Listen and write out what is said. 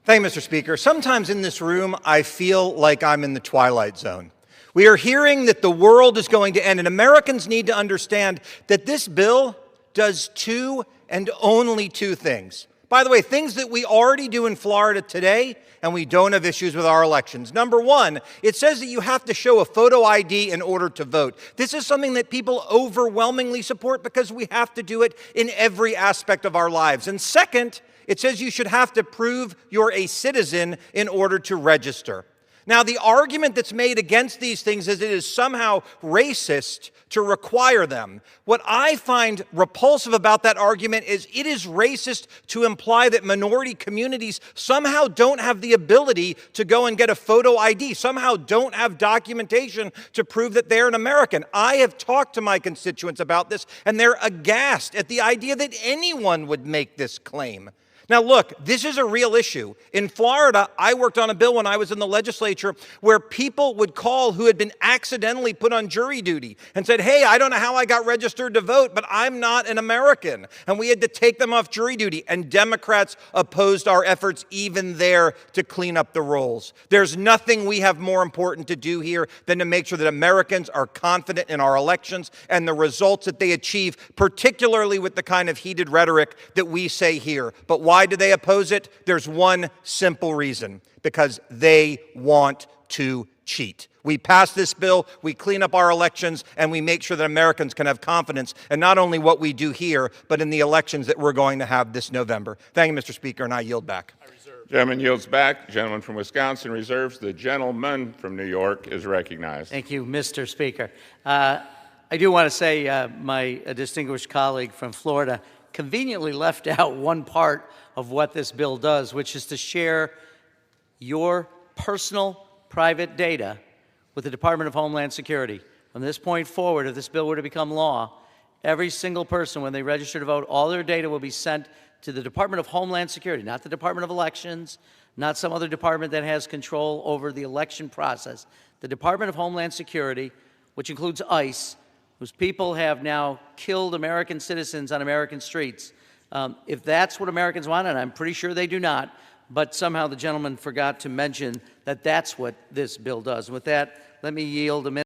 Thank you, Mr. Speaker. Sometimes in this room, I feel like I'm in the twilight zone. We are hearing that the world is going to end, and Americans need to understand that this bill does two and only two things. By the way, things that we already do in Florida today, and we don't have issues with our elections. Number one, it says that you have to show a photo ID in order to vote. This is something that people overwhelmingly support because we have to do it in every aspect of our lives. And second, it says you should have to prove you're a citizen in order to register. Now, the argument that's made against these things is it is somehow racist to require them. What I find repulsive about that argument is it is racist to imply that minority communities somehow don't have the ability to go and get a photo ID, somehow don't have documentation to prove that they're an American. I have talked to my constituents about this, and they're aghast at the idea that anyone would make this claim. Now, look, this is a real issue. In Florida, I worked on a bill when I was in the legislature where people would call who had been accidentally put on jury duty and said, hey, I don't know how I got registered to vote, but I'm not an American. And we had to take them off jury duty. And Democrats opposed our efforts even there to clean up the rolls. There's nothing we have more important to do here than to make sure that Americans are confident in our elections and the results that they achieve, particularly with the kind of heated rhetoric that we say here. But why do they oppose it? There's one simple reason: because they want to cheat. We pass this bill, we clean up our elections, and we make sure that Americans can have confidence in not only what we do here, but in the elections that we're going to have this November. Thank you, Mr. Speaker, and I yield back. Gentleman yields back. Gentleman from Wisconsin reserves. The gentleman from New York is recognized. Thank you, Mr. Speaker. I do want to say my distinguished colleague from Florida conveniently left out one part of what this bill does, which is to share your personal private data with the Department of Homeland Security. From this point forward, if this bill were to become law, every single person, when they register to vote, all their data will be sent to the Department of Homeland Security, not the Department of Elections, not some other department that has control over the election process. The Department of Homeland Security, which includes ICE, whose people have now killed American citizens on American streets. If that's what Americans want, and I'm pretty sure they do not, but somehow the gentleman forgot to mention that that's what this bill does. With that, let me yield a minute.